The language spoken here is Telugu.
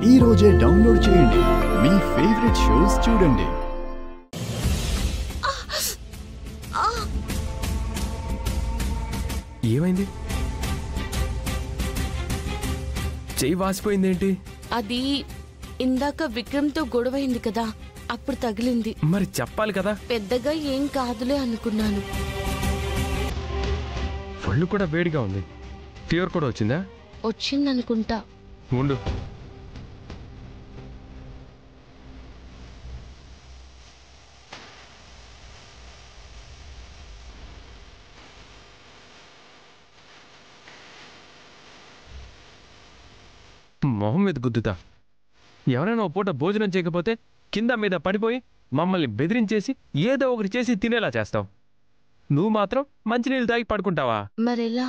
ఈ రోజే డౌన్లోడ్ చేయండి. మీ ఫేవరెట్ షోస్ చూడండి. ఏమైంది? చెయ్యి వాసిపోయిందేంటి? అది ఇందాక విక్రమ్తో గొడవైంది కదా, అప్పుడు తగిలింది. మరి చెప్పాలి కదా. పెద్దగా ఏం కాదులే అనుకున్నాను. ఒళ్ళు కూడా వేడిగా ఉంది. ఫీవర్ కూడా వచ్చిందా? వచ్చిందనుకుంటా. ఉండు. మొహం మీద గుద్దుతా. ఎవరైనా ఓ పూట భోజనం చేయకపోతే కింద మీద పడిపోయి మమ్మల్ని బెదిరించేసి ఏదో ఒకటి చేసి తినేలా చేస్తావు. నువ్వు మాత్రం మంచినీళ్ళు తాగి పడుకుంటావా? మరెలా?